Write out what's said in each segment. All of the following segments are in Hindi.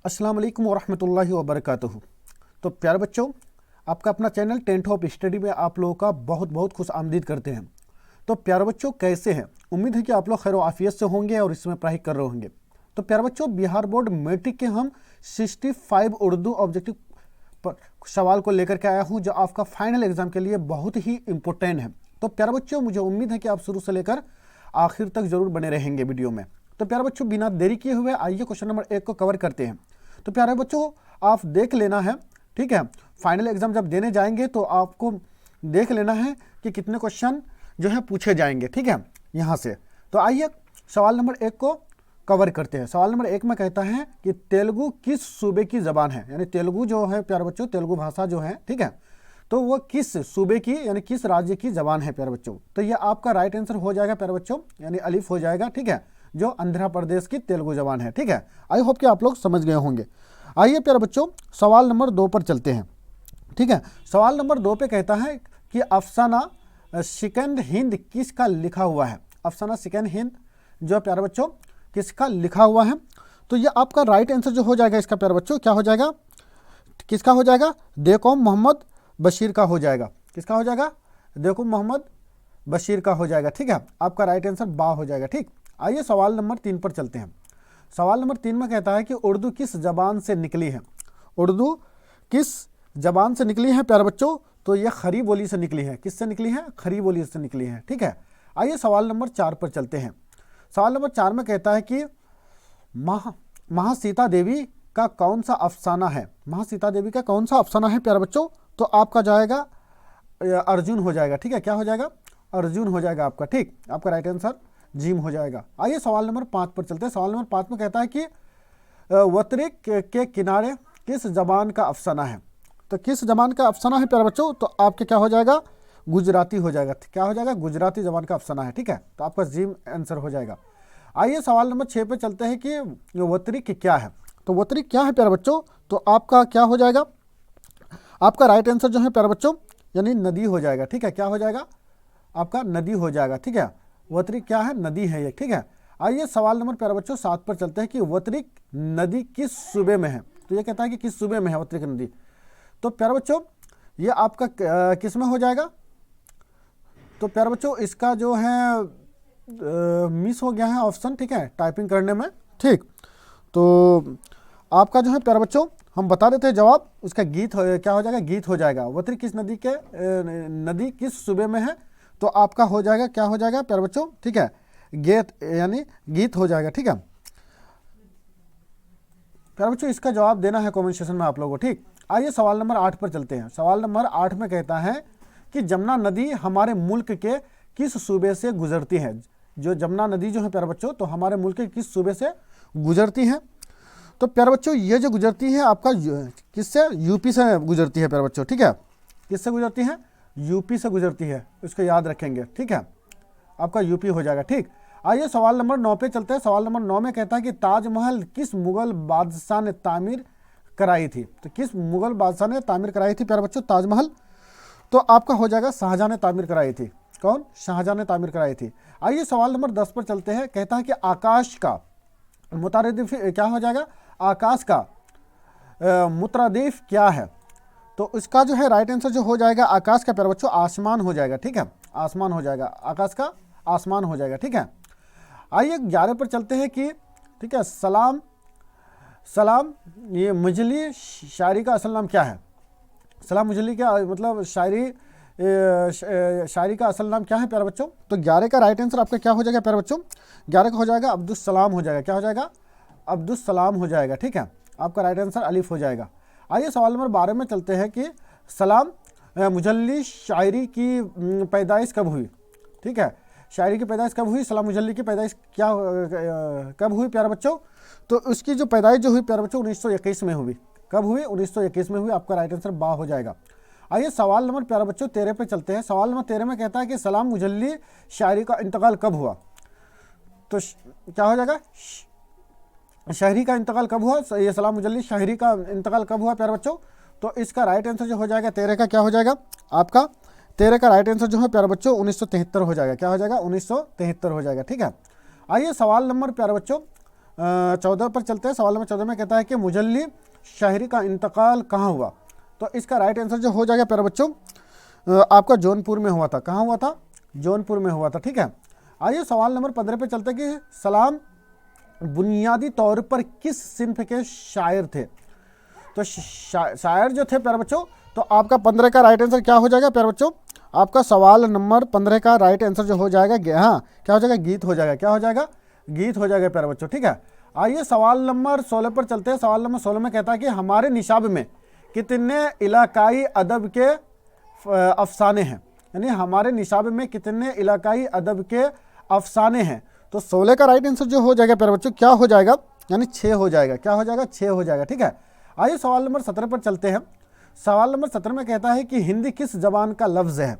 अस्सलाम वालेकुम वरहमतुल्लाहि वबरकातुहू। तो प्यारे बच्चों, आपका अपना चैनल टेंथ ऑफ स्टडी में आप लोगों का बहुत बहुत खुश आमदीद करते हैं। तो प्यारे बच्चों, कैसे हैं? उम्मीद है कि आप लोग खैर आफियत से होंगे और इसमें पढ़ाई कर रहे होंगे। तो प्यारे बच्चों, बिहार बोर्ड मैट्रिक के हम 65 उर्दू ऑब्जेक्टिव सवाल को लेकर के आया हूँ, जो आपका फाइनल एग्जाम के लिए बहुत ही इंपॉर्टेंट है। तो प्यारे बच्चों, मुझे उम्मीद है कि आप शुरू से लेकर आखिर तक जरूर बने रहेंगे वीडियो में। तो प्यारे बच्चों, बिना देरी किए हुए आइए क्वेश्चन नंबर 1 को कवर करते हैं। तो प्यारे बच्चों, आप देख लेना है, ठीक है, फाइनल एग्जाम जब देने जाएंगे तो आपको देख लेना है कि कितने क्वेश्चन जो है पूछे जाएंगे, ठीक है, यहाँ से। तो आइए सवाल नंबर 1 को कवर करते हैं। सवाल नंबर 1 में कहता है कि तेलुगु किस सूबे की जबान है, यानी तेलुगु जो है प्यारे बच्चों, तेलुगु भाषा जो है, ठीक है, तो वो किस सूबे की यानी किस राज्य की जबान है प्यारे बच्चों। तो ये आपका राइट आंसर हो जाएगा प्यारे बच्चों, यानी अलिफ हो जाएगा, ठीक है, जो आंध्र प्रदेश की तेलुगु जबान है, ठीक है। आई होप कि आप लोग समझ गए होंगे। आइए प्यारे बच्चों, सवाल नंबर 2 पर चलते हैं, ठीक है। सवाल नंबर 2 पे कहता है कि अफसाना सेकंड हिंद किसका लिखा हुआ है। अफसाना सेकंड हिंद जो प्यारे बच्चों किसका लिखा हुआ है। तो ये आपका राइट आंसर जो हो जाएगा इसका प्यारे बच्चों क्या हो जाएगा, किसका हो जाएगा? देखौम मोहम्मद बशीर का हो जाएगा। किसका हो जाएगा? देखौम मोहम्मद बशीर का हो जाएगा, ठीक है। आपका राइट आंसर बा हो जाएगा, ठीक। आइए सवाल नंबर 3 पर चलते हैं। सवाल नंबर 3 में कहता है कि उर्दू किस जबान से निकली है। उर्दू किस जबान से निकली है प्यारे बच्चों? तो ये खरी बोली से निकली है। किससे निकली है? खरी बोली से निकली है, ठीक है। आइए सवाल नंबर 4 पर चलते हैं। सवाल नंबर 4 में कहता है कि महासीता देवी का कौन सा अफसाना है। महासीता देवी का कौन सा अफसाना है प्यारे बच्चों? तो आपका जाएगा अर्जुन हो जाएगा, ठीक है। क्या हो जाएगा? अर्जुन हो जाएगा आपका, ठीक। आपका राइट आंसर जीम हो जाएगा। आइए सवाल नंबर 5 पर चलते हैं। सवाल नंबर 5 में कहता है कि वतरिक के किनारे किस जबान का अफसाना है। तो किस जबान का अफसाना है प्यारे बच्चों? तो आपके क्या हो जाएगा? गुजराती हो जाएगा। क्या हो जाएगा? गुजराती जबान का अफसाना है, ठीक है। तो आपका जीम आंसर हो जाएगा। आइए सवाल नंबर 6 पे चलते हैं कि वतरिक क्या है। तो वतरिक क्या है प्यारे बच्चों? तो आपका क्या हो जाएगा? आपका राइट आंसर जो है प्यारे बच्चों यानी नदी हो जाएगा, ठीक है। क्या हो जाएगा? आपका नदी हो जाएगा, ठीक है। वतरिक क्या है? नदी है ये, ठीक है। आइए सवाल नंबर प्यारे बच्चों 7 पर चलते हैं कि वतरिक नदी किस सूबे में है। तो ये कहता है कि किस सूबे में है वतरिक नदी। तो प्यारे बच्चों ये आपका किस में हो जाएगा? तो प्यारे बच्चों इसका जो है मिस हो गया है ऑप्शन, ठीक है, टाइपिंग करने में, ठीक। तो आपका जो है प्यारे बच्चों हम बता देते हैं जवाब। उसका गीत क्या हो जाएगा? गीत हो जाएगा। वतरिक किस नदी के नदी किस सूबे में है। तो आपका हो जाएगा क्या हो जाएगा प्यारे बच्चों, ठीक है, गेत यानी गीत हो जाएगा, ठीक है। प्यारे बच्चों इसका जवाब देना है कमेंट सेक्शन में आप लोगों को, ठीक। आइए सवाल नंबर 8 पर चलते हैं। सवाल नंबर 8 में कहता है कि जमुना नदी हमारे मुल्क के किस सूबे से गुजरती है। जो जमुना नदी जो है प्यारे बच्चों तो हमारे मुल्क के किस सूबे से गुजरती है। तो प्यारे बच्चों ये जो गुजरती है आपका किससे? यूपी से गुजरती है प्यारे बच्चों, ठीक है। किससे गुजरती है? यूपी से गुजरती है, इसको याद रखेंगे, ठीक है। आपका यूपी हो जाएगा, ठीक। आइए सवाल नंबर 9 पे चलते हैं। सवाल नंबर 9 में कहता है कि ताजमहल किस मुगल बादशाह ने तामीर कराई थी। तो किस मुगल बादशाह ने तामीर कराई थी प्यारे बच्चों ताजमहल? तो आपका हो जाएगा शाहजहां ने तामीर कराई थी। कौन? शाहजहां ने तामीर कराई थी। आइए सवाल नंबर 10 पर चलते हैं। कहता है कि आकाश का मुतारिफ क्या हो जाएगा? आकाश का मुतरदीफ क्या है। तो इसका जो है राइट आंसर जो हो जाएगा आकाश का प्यारे बच्चों आसमान हो जाएगा, ठीक है। आसमान हो जाएगा, आकाश का आसमान हो जाएगा, ठीक है। आइए 11 पर चलते हैं कि ठीक है सलाम सलाम ये मुजली शायरी का असल नाम क्या है। सलाम मुजली का मतलब शायरी का असल नाम क्या है प्यारे बच्चों? तो 11 का राइट आंसर आपका क्या हो जाएगा प्यारे बच्चों? 11 का हो जाएगा अब्दुस सलाम हो जाएगा। क्या हो जाएगा? अब्दुस सलाम हो जाएगा, ठीक है। आपका राइट आंसर अलिफ हो जाएगा। आइए सवाल नंबर 12 में चलते हैं कि सलाम मुजल्ली शायरी की पैदाइश कब हुई, ठीक है। शायरी की पैदाइश कब हुई? सलाम मुजल्ली की पैदाइश क्या कब हुई प्यारे बच्चों? तो उसकी जो पैदाइश जो हुई प्यारे बच्चों 1921 में हुई। कब हुई? 1921 में हुई। आपका राइट आंसर बा हो जाएगा। आइए सवाल नंबर प्यारे बच्चों 13 पे चलते हैं। सवाल नंबर 13 में कहता है कि सलाम मुजल्ली शायरी का इंतकाल कब हुआ। तो क्या हो जाएगा? शायरी का इंतकाल कब हुआ? ये सलाम मुजल्ली शायरी का इंतकाल कब हुआ प्यारे बच्चों? तो इसका राइट आंसर जो हो जाएगा 13 का क्या हो जाएगा? आपका 13 का राइट आंसर जो है प्यारे बच्चों 1973 हो जाएगा। क्या हो जाएगा? 1973 हो जाएगा, ठीक है। आइए सवाल नंबर प्यारे बच्चों 14 पर चलते हैं। सवाल नंबर 14 में कहता है कि मुजल्ली शायरी का इंतकाल कहाँ हुआ। तो इसका राइट आंसर जो हो जाएगा प्यारे बच्चों आपका जौनपुर में हुआ था। कहाँ हुआ था? जौनपुर में हुआ था। ठीक है, आइए सवाल नंबर 15 पे चलते हैं कि सलाम बुनियादी तौर पर किस सिन्फ के शायर थे। तो शायर जो थे प्यारे बच्चों, तो आपका 15 का राइट आंसर क्या हो जाएगा प्यारे बच्चों? आपका सवाल नंबर 15 का राइट आंसर जो हो जाएगा, हाँ क्या हो जाएगा? गीत हो जाएगा। क्या हो जाएगा? गीत हो जाएगा प्यारे बच्चों। ठीक है, आइए सवाल नंबर 16 पर चलते हैं। सवाल नंबर 16 में कहता है कि हमारे निशाब में कितने इलाकाई अदब के अफसाने हैं, यानी हमारे निशाब में कितने इलाकाई अदब के अफसाने हैं। तो 16 का राइट आंसर जो हो जाएगा प्यारे बच्चों क्या हो जाएगा? यानी 6 हो जाएगा। क्या हो जाएगा? 6 हो जाएगा। ठीक है, आइए सवाल नंबर 17 पर चलते हैं। सवाल नंबर 17 में कहता है कि हिंदी किस जबान का लफ्ज़ है?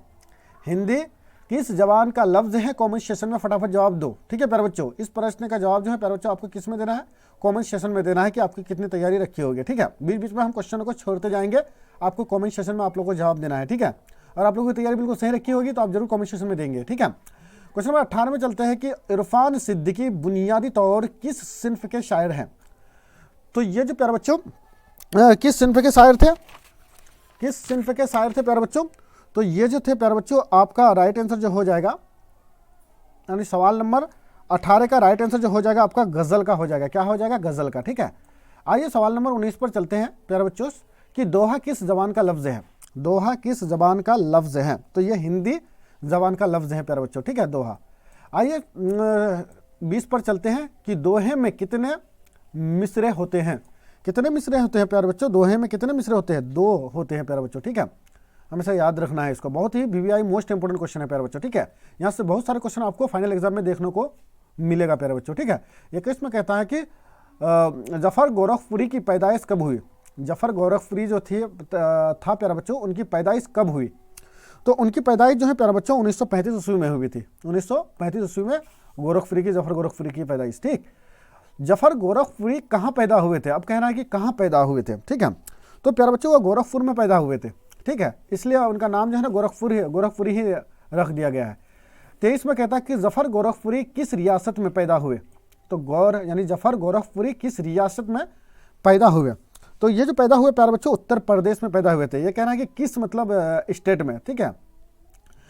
हिंदी किस जबान का लफ्ज़ है? कमेंट सेशन में फटाफट जवाब दो। ठीक है प्यारे बच्चों, इस प्रश्न का जवाब जो है प्यारे बच्चों आपको किस में देना है? कमेंट सेशन में देना है कि आपकी कितनी तैयारी रखी होगी। ठीक है, बीच बीच में हम क्वेश्चनों को छोड़ते जाएंगे, आपको कमेंट सेशन में आप लोगों को जवाब देना है। ठीक है, और आप लोगों की तैयारी बिल्कुल सही रखी होगी तो आप जरूर कमेंट सेशन में देंगे। ठीक है, क्वेश्चन नंबर 18 में चलते हैं कि इरफान सिद्दीकी बुनियादी तौर किस सिन्फ के शायर हैं। तो ये जो प्यारे बच्चों किस सिन्फ के शायर थे? किस सिन्फ के शायर थे प्यारे बच्चों? तो ये जो थे प्यारे बच्चों आपका राइट आंसर जो हो जाएगा, यानी सवाल नंबर 18 का राइट आंसर जो हो जाएगा आपका गज़ल का हो जाएगा। क्या हो जाएगा? गज़ल का। ठीक है, आइए सवाल नंबर 19 पर चलते हैं प्यारे बच्चों कि दोहा किस जबान का लफ्ज़ है? दोहा किस जबान का लफ्ज़ है? तो ये हिंदी जबान का लफ्ज़ है प्यारे बच्चों। ठीक है, दोहा। आइए 20 पर चलते हैं कि दोहे में कितने मिसरे होते हैं? कितने मिसरे होते हैं प्यारे बच्चों? दोहे में कितने मिसरे होते हैं? 2 होते हैं प्यारे बच्चों। ठीक है, हमेशा याद रखना है इसको, बहुत ही VVI मोस्ट इंपोर्टेंट क्वेश्चन है प्यारे बच्चों। ठीक है, यहाँ से बहुत सारे क्वेश्चन आपको फाइनल एग्जाम में देखने को मिलेगा प्यारे बच्चों। ठीक है, ये इसमें कहता है कि जफ़र गोरखपुरी की पैदाइश कब हुई? जफ़र गोरखपुरी जो थी था प्यारे बच्चों, उनकी पैदाइश कब हुई? तो उनकी पैदाइश जो है प्यारे बच्चों 1935 ईस्वी में हुई थी। 1935 ईस्वी में गोरखपुरी की, जफ़र गोरखपुरी की पैदाइश। ठीक, जफ़र गोरखपुरी कहाँ पैदा हुए थे? अब कहना है कि कहाँ पैदा हुए थे। ठीक है, तो प्यारे बच्चों वो गोरखपुर में पैदा हुए थे। ठीक है, इसलिए उनका नाम जो है ना गोरखपुरी ही रख दिया गया है। 23 में कहता है कि जफ़र गोरखपुरी किस रियासत में पैदा हुए? तो यानी जफ़र गोरखपुरी किस रियासत में पैदा हुए? तो ये जो पैदा हुए प्यारे बच्चों उत्तर प्रदेश में पैदा हुए थे। ये कहना है कि किस मतलब स्टेट में। ठीक है,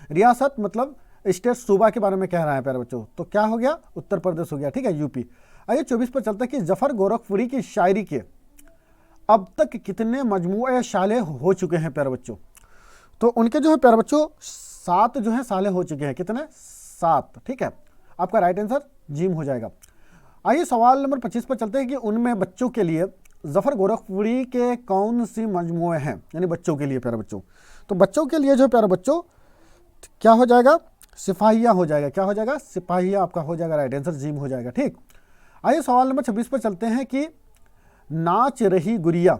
रियासत मतलब स्टेट, सूबा के बारे में कह रहा है प्यारे बच्चों, तो क्या हो गया? उत्तर प्रदेश हो गया। ठीक है, यूपी। आइए 24 पर चलते हैं कि जफ़र गोरखपुरी की शायरी के अब तक कितने मजमूए साले हो चुके हैं प्यारे बच्चों? तो उनके जो है प्यारे बच्चों 7 जो है साले हो चुके हैं। कितने? 7। ठीक है, आपका राइट आंसर जिम हो जाएगा। आइए सवाल नंबर 25 पर चलते हैं कि उनमें बच्चों के लिए जफ़र गोरखपुरी के कौन सी मजमूए हैं, यानी बच्चों के लिए प्यारे बच्चों। तो बच्चों के लिए जो प्यारे बच्चों क्या हो जाएगा? सिपाहिया हो जाएगा। क्या हो जाएगा? सिपाहिया आपका हो जाएगा राइट आंसर, जिम हो जाएगा। ठीक, आइए सवाल नंबर 26 पर चलते हैं कि नाच रही गुड़िया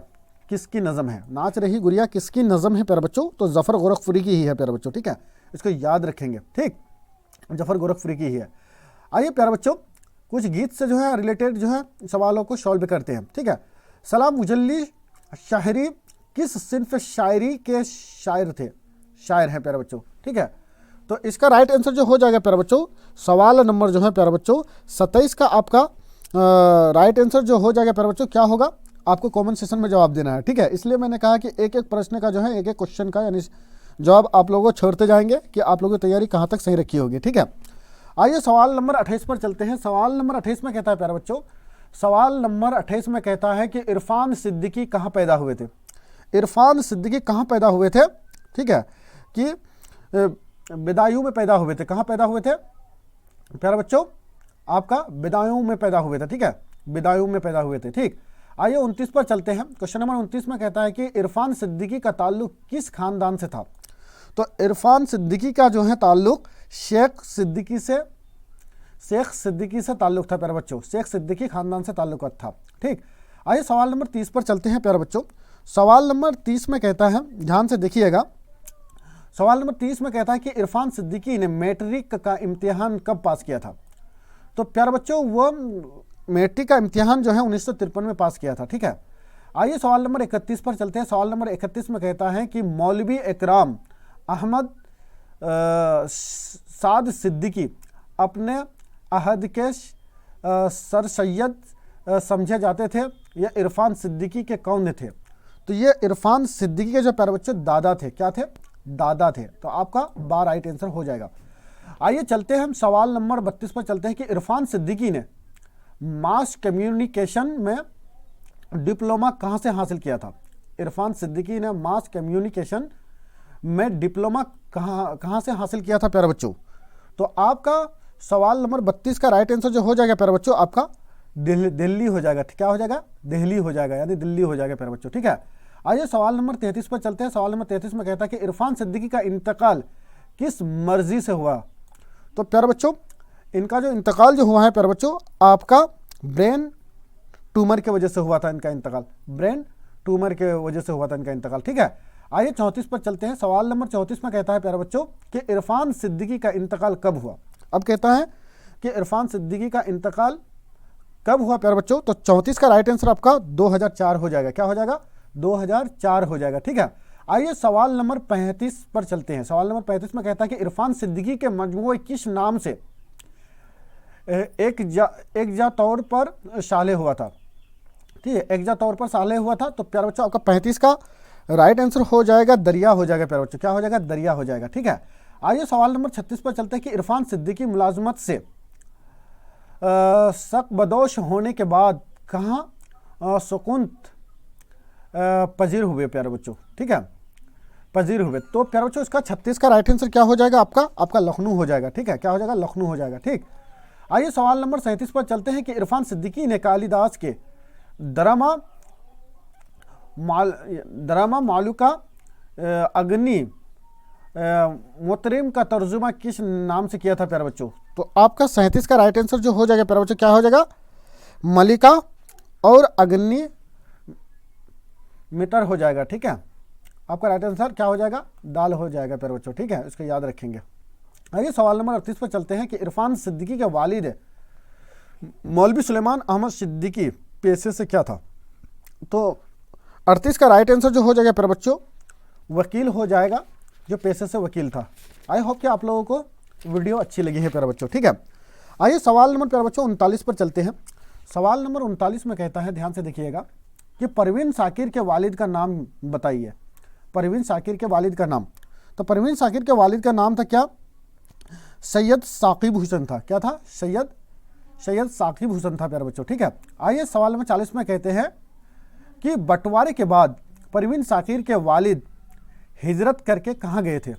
किसकी नज़म है? नाच रही गुड़िया किसकी नज़म है प्यारे बच्चों? तो जफ़र गोरखपुरी की ही है प्यारे बच्चों। ठीक है, इसको याद रखेंगे। ठीक, जफ़र गोरखपुरी की ही है। आइए प्यारे बच्चों कुछ गीत से जो है रिलेटेड जो है सवालों को सॉल्व करते हैं। ठीक है, सलाम मुजल्ली शायरी किस सिन्फ शायरी के शायर थे? शायर हैं प्यारे बच्चों। ठीक है, तो इसका राइट आंसर जो हो जाएगा प्यारे बच्चों सवाल नंबर जो है प्यारे बच्चों 27 का आपका राइट आंसर जो हो जाएगा प्यारे बच्चों क्या होगा? आपको कमेंट सेशन में जवाब देना है। ठीक है, इसलिए मैंने कहा कि एक एक प्रश्न का जो है एक एक क्वेश्चन का यानी जवाब आप लोगों को छोड़ते जाएंगे कि आप लोगों की तैयारी कहाँ तक सही रखी होगी। ठीक है, आइए सवाल नंबर 28 पर चलते हैं। सवाल नंबर 28 में कहता है प्यारे बच्चों, सवाल नंबर 28 में कहता है कि इरफान सिद्दीकी कहाँ पैदा हुए थे? इरफान सिद्दीकी कहाँ पैदा हुए थे? ठीक है, कि बदायूं में पैदा हुए थे। कहाँ पैदा हुए थे प्यारे बच्चों? आपका बदायूं में पैदा हुए थे। ठीक है, बदायूं में पैदा हुए थे। ठीक, आइए 29 पर चलते हैं। क्वेश्चन नंबर 29 में कहता है कि इरफान सिद्दीकी का ताल्लुक किस खानदान से था? तो इरफान सिद्दीकी का जो है ताल्लुक शेख सिद्दीकी से ताल्लुक था प्यारे बच्चों। शेख सिद्दीकी खानदान से ताल्लुक था। ठीक, आइए सवाल नंबर 30 पर चलते हैं प्यारे बच्चों। सवाल नंबर 30 में कहता है, ध्यान से देखिएगा, सवाल नंबर 30 में कहता है कि इरफान सिद्दीकी ने मैट्रिक का इम्तिहान कब पास किया था? तो प्यारे बच्चों वो मैट्रिक का इम्तिहान जो है 1953 में पास किया था। ठीक है, आइए सवाल नंबर 31 पर चलते हैं। सवाल नंबर 31 में कहता है कि मौलवी इकराम अहमद साद सिद्दीकी अपने अहद के सर सैयद समझे जाते थे, ये इरफान सिद्दीकी के कौन थे? तो ये इरफान सिद्दीकी के जो प्यारे बच्चों दादा थे, क्या थे? दादा थे। तो आपका 12 राइट आंसर हो जाएगा। आइए चलते हैं हम सवाल नंबर 32 पर चलते हैं कि इरफान सिद्दीकी ने मास कम्युनिकेशन में डिप्लोमा कहाँ से हासिल किया था? इरफान सिद्दीकी ने मास कम्युनिकेशन में डिप्लोमा कहाँ से हासिल किया था प्यारे बच्चों? तो आपका सवाल नंबर 32 का राइट आंसर जो हो जाएगा प्यारे बच्चों आपका दिल्ली हो जाएगा। क्या हो जाएगा? दिल्ली हो जाएगा, यानी दिल्ली हो जाएगा प्यारे बच्चों। ठीक है, आइए सवाल नंबर 33 पर चलते हैं। सवाल नंबर 33 में कहता है कि इरफान सिद्दीकी का इंतकाल किस मर्जी से हुआ? तो प्यारे बच्चों इनका जो इंतकाल जो हुआ है प्यारे बच्चों आपका ब्रेन ट्यूमर की वजह से हुआ था। इनका इंतकाल ब्रेन ट्यूमर के वजह से हुआ था इनका इंतकाल। ठीक है, आइए 34 पर चलते हैं। सवाल नंबर 34 में कहता है प्यारे बच्चों कि इरफान सिद्दीकी का इंतकाल कब हुआ? अब कहता है कि इरफान सिद्दीकी का इंतकाल कब हुआ प्यारे बच्चों? तो 34 का राइट आंसर आपका 2004 हो जाएगा। क्या हो जाएगा? 2004 हो जाएगा। ठीक है, आइए सवाल नंबर 35 पर चलते हैं। सवाल नंबर 35 में कहता है कि इरफान सिद्दीकी के मजमूए किस नाम से एक जा तौर पर शाले हुआ था? ठीक है, एक जा तौर पर साले हुआ था। तो प्यारे बच्चों आपका 35 का राइट आंसर हो जाएगा दरिया हो जाएगा प्यारे बच्चों। क्या हो जाएगा? दरिया हो जाएगा। ठीक है, आइए सवाल नंबर 36 पर चलते हैं कि इरफान सिद्दीकी मुलाजमत से सकबदोश होने के बाद कहाँ सुकूनत पजीर हुए प्यारे बच्चों? ठीक है, पजीर हुए। तो प्यारे बच्चों इसका 36 का राइट आंसर क्या हो जाएगा? आपका लखनऊ हो जाएगा। ठीक है, क्या हो जाएगा? लखनऊ हो जाएगा। ठीक, आइए सवाल नंबर 37 पर चलते हैं कि इरफान सिद्दीकी ने कालिदास के दरामा मालुका अग्नि मुतरिम का तर्जुमा किस नाम से किया था प्यारे बच्चों? तो आपका 37 का राइट आंसर जो हो जाएगा प्यारे बच्चों क्या हो जाएगा? मलिका और अग्नि मीटर हो जाएगा। ठीक है, आपका राइट आंसर क्या हो जाएगा? दाल हो जाएगा प्यारे बच्चों। ठीक है, इसको याद रखेंगे। आइए सवाल नंबर 38 पर चलते हैं कि इरफान सिद्दीकी के वालिद मौलवी सुलेमान अहमद सिद्दीकी पेशे से क्या था? तो 38 का राइट आंसर जो हो जाएगा प्यारे बच्चों वकील हो जाएगा, जो पेशे से वकील था। आई होप कि आप लोगों को वीडियो अच्छी लगी है प्यारे बच्चों। ठीक है, आइए सवाल नंबर प्यारे बच्चों 39 पर चलते हैं। सवाल नंबर 39 में कहता है, ध्यान से देखिएगा कि परवीन साकिर के वालिद का नाम बताइए। परवीन साकिर के वालिद का नाम। तो परवीन साकिर के वालिद का नाम था क्या? सैयद साकिब हुसैन था। क्या था? सैयद साकिब हुसैन था प्यारे बच्चों। ठीक है, आइए सवाल नंबर 40 में कहते हैं कि बंटवारे के बाद परवीन साकिर के वालिद हिजरत करके कहाँ गए थे?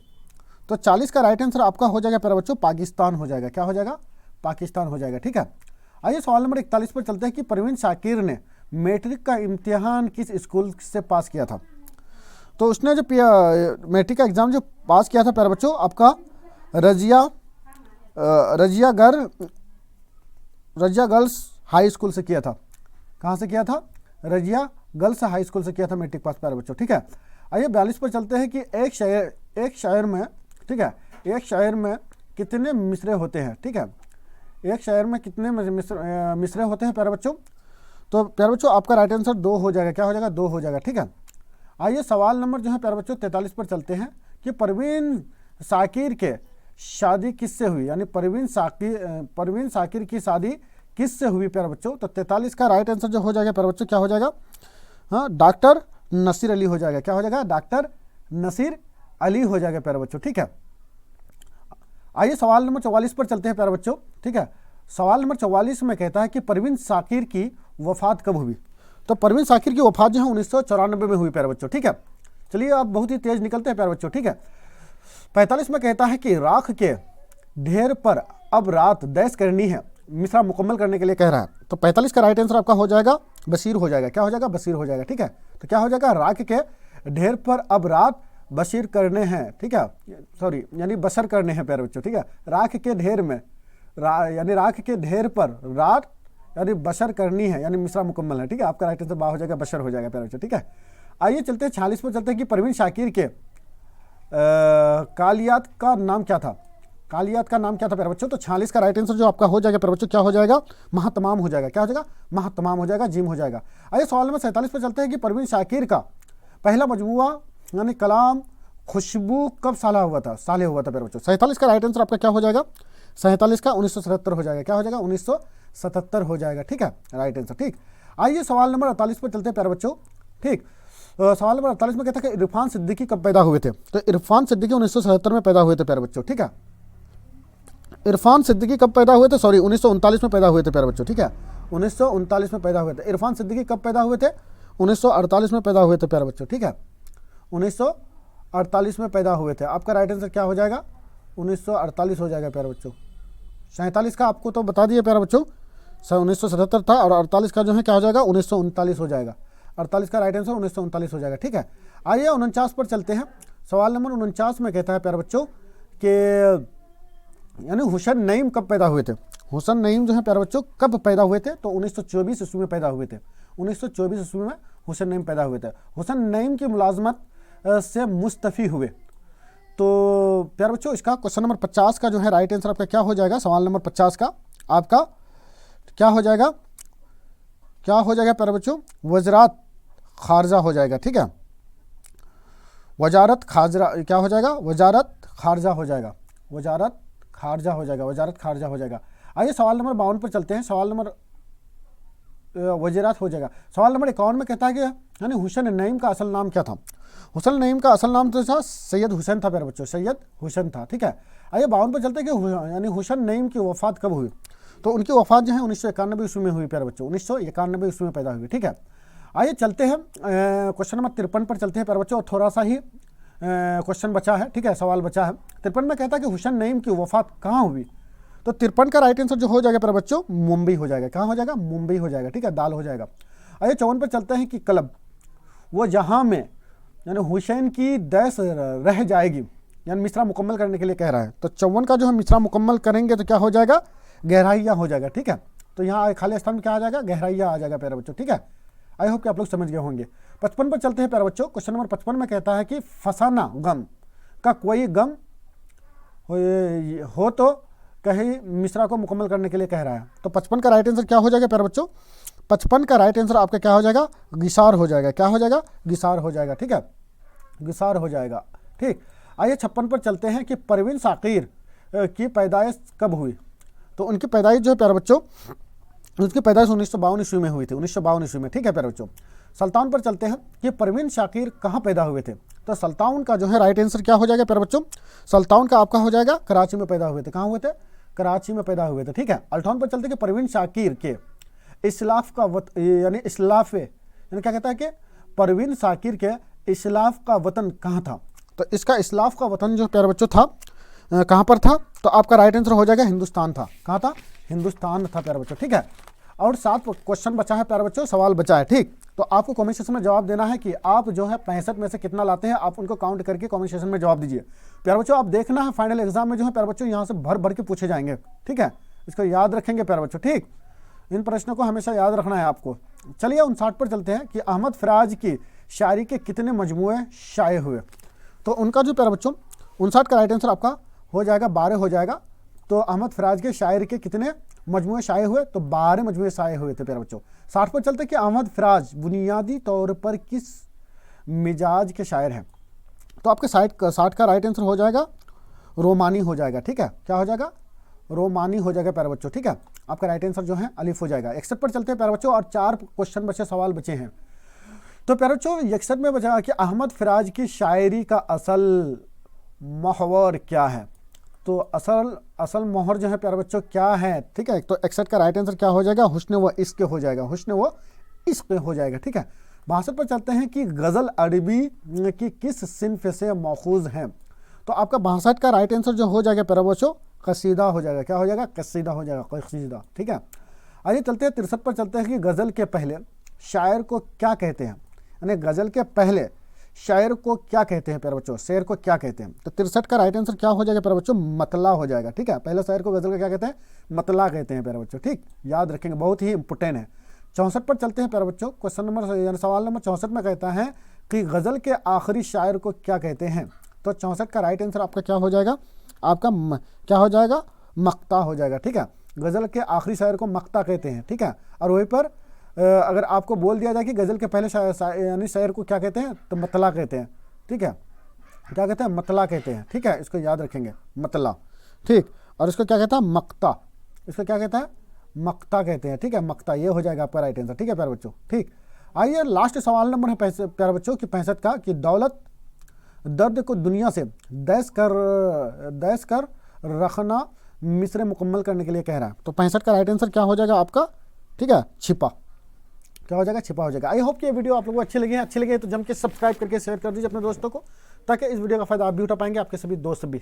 तो 40 का राइट आंसर आपका हो जाएगा प्यारे बच्चों पाकिस्तान हो जाएगा। क्या हो जाएगा? पाकिस्तान हो जाएगा। ठीक है, आइए सवाल नंबर 41 पर चलते हैं कि परवीन साकिर ने मैट्रिक का इम्तिहान किस स्कूल से पास किया था? तो उसने जो मैट्रिक का एग्ज़ाम जो पास किया था प्यारे बच्चों आपका रजिया गर्ल्स हाई स्कूल से किया था। कहाँ से किया था? रजिया गर्ल्स हाई स्कूल से किया था मैट्रिक पास प्यारे बच्चों। ठीक है, आइए 42 पर चलते हैं कि एक शायर में, ठीक है, एक शायर में कितने मिसरे होते हैं? ठीक है, एक शायर में कितने मिसरे होते हैं प्यारे बच्चों? तो प्यारे बच्चों आपका राइट आंसर 2 हो जाएगा। क्या हो जाएगा? 2 हो जाएगा। ठीक है, आइए सवाल नंबर जो है प्यारे बच्चों 43 पर चलते हैं कि परवीन साकिर के शादी किससे हुई? यानी परवीन साकिर की शादी किससे हुई प्यारे बच्चों? तो 43 का राइट आंसर जो हो जाएगा प्यारे बच्चों क्या हो जाएगा? हाँ, डॉक्टर नसीर अली हो जाएगा। क्या हो जाएगा? डॉक्टर नसीर अली हो जाएगा प्यारे बच्चों। ठीक है, आइए सवाल नंबर 44 पर चलते हैं प्यारे बच्चों। ठीक है, सवाल नंबर 44 में कहता है कि परवीन साकिर की वफात कब हुई? तो परवीन साकिर की वफात जो है 1994 में हुई प्यारे बच्चों। ठीक है, चलिए आप बहुत ही तेज निकलते हैं प्यारे बच्चों। ठीक है, 45 में कहता है कि राख के ढेर पर अब रात दैस करनी है, मिसरा मुकम्मल करने के लिए कह रहा है। तो 45 का राइट आंसर आपका हो जाएगा बशीर हो जाएगा। क्या हो जाएगा? बशीर हो जाएगा। ठीक है, तो क्या हो जाएगा? राख के ढेर पर अब रात बशीर करने हैं। ठीक है, सॉरी यानी बसर करने हैं प्यारे बच्चों। ठीक है, राख के ढेर में यानी राख के ढेर पर रात यानी बशर करनी है, यानी मिसरा मुकम्मल है। ठीक है, आपका राइट आंसर बा हो जाएगा, बशर हो जाएगा प्यारे बच्चों। ठीक है, आइए चलते हैं 46 पर चलते हैं कि परवीन शाकिर के कालियात का नाम क्या था? कालियात का नाम क्या था प्यारे बच्चों? तो 46 का राइट आंसर जो आपका हो जाएगा प्यारे बच्चों क्या हो जाएगा? महातमाम हो जाएगा। क्या हो जाएगा? महातमाम हो जाएगा, जिम हो जाएगा। आइए सवाल नंबर 47 पर चलते हैं कि परवीन शाकिर का पहला मजमुआ यानी कलाम खुशबू कब साले हुआ था प्यारे बच्चों? 47 का राइट आंसर आपका क्या हो जाएगा? 47 का 1977 हो जाएगा। क्या हो जाएगा? 1977 हो जाएगा। ठीक है, राइट आंसर। ठीक, आइए सवाल नंबर 48 पर चलते हैं प्यारे बच्चों। ठीक, सवाल नंबर 48 में कहता है कि इरफान सिद्दीकी कब पैदा हुए थे। तो इरफान सिद्दीकी 1977 में पैदा हुए थे प्यारे बच्चों। ठीक है, इरफान सिद्दीकी कब पैदा हुए थे, सॉरी 1939 में पैदा हुए थे प्यारे बच्चों। ठीक है, 1939 में पैदा हुए थे। इरफान सिद्दीकी कब पैदा हुए थे, 1948 में पैदा हुए थे प्यारे बच्चों। ठीक है, 1948 में पैदा हुए थे। आपका राइट आंसर क्या हो जाएगा, 1948 हो जाएगा प्यारे बच्चों। 47 का आपको तो बता दिए प्यारे बच्चों, 1977 था, और 48 का जो है क्या हो जाएगा, 1939 हो जाएगा। 48 का राइट आंसर 1939 हो जाएगा। ठीक है, आइए 49 पर चलते हैं। सवाल नंबर 49 में कहता है प्यारे बच्चों कि यानी हुसैन नईम कब पैदा हुए थे। हुसैन नईम जो है प्यारे बच्चों कब पैदा हुए थे, तो 1924 ईस्वी में पैदा हुए थे। 1924 ईस्वी में हुसैन नईम पैदा हुए थे। हुसैन नईम की मुलाजमत से मुस्तफ़ी हुए। तो प्यारे बच्चों इसका क्वेश्चन नंबर 50 का जो है राइट आंसर आपका क्या हो जाएगा, सवाल नंबर 50 का आपका क्या हो जाएगा, क्या हो जाएगा प्यारे बच्चों, वज़रात खारजा हो जाएगा। ठीक है, वजारत खारजा क्या हो जाएगा, वजारत खारजा हो जाएगा, वजारत खारजा हो जाएगा, वजारत खारजा हो जाएगा। आइए सवाल नंबर 52 पर चलते हैं। सवाल नंबर वज़ीरात हो जाएगा। सवाल नंबर 51 में कहता है कि यानी हुसैन नईम का असल नाम क्या था। हुसैन नईम का असल नाम तो था सैयद हुसैन था प्यारे बच्चों, सैयद हुसैन था। ठीक है, आइए 52 पर चलते हैं कि यानी हुसैन नईम की वफ़ात कब हुई। तो उनकी वफ़ात जो है 1991 ईस्वी में हुई प्यारे बच्चों, 1991 ईस्वी में पैदा हुई। ठीक है, आइए चलते हैं क्वेश्चन नंबर 53 पर चलते हैं प्यारे बच्चों। थोड़ा सा ही क्वेश्चन बचा है। ठीक है, सवाल बचा है। 53 में कहता है कि हुसैन नईम की वफ़ात कहाँ हुई। तो 53 का राइट आंसर जो हो जाएगा प्यारे बच्चों, मुंबई हो जाएगा। कहाँ हो जाएगा, मुंबई हो जाएगा। ठीक है, दाल हो जाएगा। आइए 54 पर चलते हैं कि कलब वो जहाँ में यानी हुसैन की दैस रह जाएगी, यानी मिसरा मुकम्मल करने के लिए कह रहा है। तो 54 का जो है मिसरा मुकम्मल करेंगे तो क्या हो जाएगा, गहराइयाँ हो जाएगा। ठीक है, तो यहाँ खाली स्थान में क्या आ जाएगा, गहराइयाँ आ जाएगा प्यारे बच्चों। ठीक है, आई होप कि आप लोग समझ गए होंगे। 55 पर चलते हैं प्यारे बच्चों। क्वेश्चन नंबर 55 में कहता है कि फसाना गम का कोई गम हो तो कहीं मिसरा को मुकम्मल करने के लिए कह रहा है। तो 55 का राइट आंसर क्या हो जाएगा प्यारे बच्चों, 55 का राइट आंसर आपका क्या हो जाएगा, गिसार हो जाएगा। क्या हो जाएगा, गिसार हो जाएगा। ठीक है, गिसार हो जाएगा। ठीक, आइए 56 पर चलते हैं कि परवीन साकिर की पैदाइश कब हुई। तो उनकी पैदाइश जो है प्यारे बच्चों, उसकी पैदाइश 1952 ईस्वी में हुई थी, 1952 ईस्वी में। ठीक है प्यारे बच्चों, सुल्तान पर चलते हैं कि परवीन शाकिर कहाँ पैदा हुए थे। तो सुल्तान का जो है राइट आंसर क्या हो जाएगा प्यारे बच्चों, सुल्तान का आपका हो जाएगा कराची में पैदा हुए थे। कहाँ हुए थे, कराची में पैदा हुए थे। ठीक है, 58 पर चलते हैं कि परवीन शाकिर के इस्लाफ का यानी इस्लाफ यानी क्या कहता है कि परवीन शाकिर के इस्लाफ का वतन कहाँ था। तो इसका इस्लाफ का वतन जो प्यारे बच्चों था कहाँ पर था, तो आपका राइट आंसर हो जाएगा हिंदुस्तान था। कहाँ था, हिंदुस्तान था प्यारे बच्चों। ठीक है, और 7 क्वेश्चन बचा है प्यारे बच्चों, सवाल बचा है। ठीक, तो आपको कमेंट सेक्शन में जवाब देना है कि आप जो है 65 में से कितना लाते हैं, आप उनको काउंट करके कमेंट सेक्शन में जवाब दीजिए प्यारे बच्चों। आप देखना है फाइनल एग्जाम में जो है प्यारे बच्चों यहाँ से भर भर के पूछे जाएंगे। ठीक है, इसको याद रखेंगे प्यारे बच्चों। ठीक, इन प्रश्नों को हमेशा याद रखना है आपको। चलिए 59 पर चलते हैं कि अहमद फराज की शायरी के कितने मजमूए शाये हुए। तो उनका जो प्यारे बच्चों 59 का राइट आंसर आपका हो जाएगा 12 हो जाएगा। तो अहमद फराज के शायर के कितने मजमूए शाये हुए, तो 12 मजमूए शाये हुए थे प्यारे बच्चों। 60 पर चलते कि अहमद फराज बुनियादी तौर पर किस मिजाज के शायर हैं। तो आपके 60 का राइट आंसर हो जाएगा रोमानी हो जाएगा। ठीक है, क्या हो जाएगा, रोमानी हो जाएगा प्यारे बच्चों। ठीक है, आपका राइट आंसर जो है अलिफ हो जाएगा। 61 पर चलते हैं प्यारे बच्चों, और 4 क्वेश्चन बचे, सवाल बचे हैं। तो प्यारे बच्चों 61 में बचा कि अहमद फराज की शायरी का असल महवर क्या है। तो असल मोहर जो है प्यारे बच्चों क्या है। ठीक है, तो 61 का राइट आंसर क्या हो जाएगा, हुस्न व इश्क हो जाएगा, हुस्न व इश्क हो जाएगा। ठीक है, 62 पर चलते हैं कि गज़ल अरबी की किस सिन्फ से मौखूज़ है। तो आपका 62 का राइट आंसर जो हो जाएगा प्यारे बच्चों कसीदा हो जाएगा। क्या हो जाएगा, कसीदा हो जाएगा, कसीदा। ठीक है, आइए चलते हैं 63 पर चलते हैं कि गज़ल के पहले शायर को क्या कहते हैं, यानी गज़ल के पहले शायर को क्या कहते हैं प्यारे बच्चों, शेर को क्या कहते हैं। तो 63 का राइट आंसर क्या हो जाएगा प्यारे बच्चों, मतला हो जाएगा। ठीक है, पहले शायर को गज़ल का क्या कहते हैं, मतला कहते हैं प्यारे बच्चों। ठीक, याद रखेंगे, बहुत ही इंपोर्टेंट है। 64 पर चलते हैं प्यारे बच्चों, क्वेश्चन नंबर यानी सवाल नंबर 64 में कहता है कि गज़ल के आखिरी शायर को क्या कहते हैं। तो 64 का राइट आंसर आपका क्या हो जाएगा, आपका क्या हो जाएगा, मक्ता हो जाएगा। ठीक है, गज़ल के आखिरी शायर को मक्ता कहते हैं। ठीक है, और वहीं पर अगर आपको बोल दिया जाए कि गज़ल के पहले यानी शायर को क्या कहते हैं, तो मतला कहते हैं। ठीक है, क्या कहते हैं, मतला कहते हैं। ठीक है, इसको याद रखेंगे, मतला। ठीक, और इसको क्या कहता है, मक्ता, इसको क्या कहता है, मक्ता कहते हैं, ठीक है, मक्ता, ये हो जाएगा आपका राइट आंसर। ठीक है प्यारे बच्चों, ठीक। आइए लास्ट सवाल नंबर है प्यारे बच्चों की 65 का, कि दौलत दर्द को दुनिया से दैस कर रखना मिसरे मुकम्मल करने के लिए कह रहा है। तो 65 का राइट आंसर क्या हो जाएगा आपका, ठीक है, छिपा। क्या हो जाएगा, छिपा हो जाएगा। आई होप कि ये वीडियो आप लोगों को अच्छी लगे तो जम के सब्सक्राइब करके शेयर कर दीजिए अपने दोस्तों को, ताकि इस वीडियो का फायदा आप भी उठा पाएंगे, आपके सभी दोस्त भी।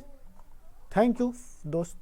थैंक यू दोस्त।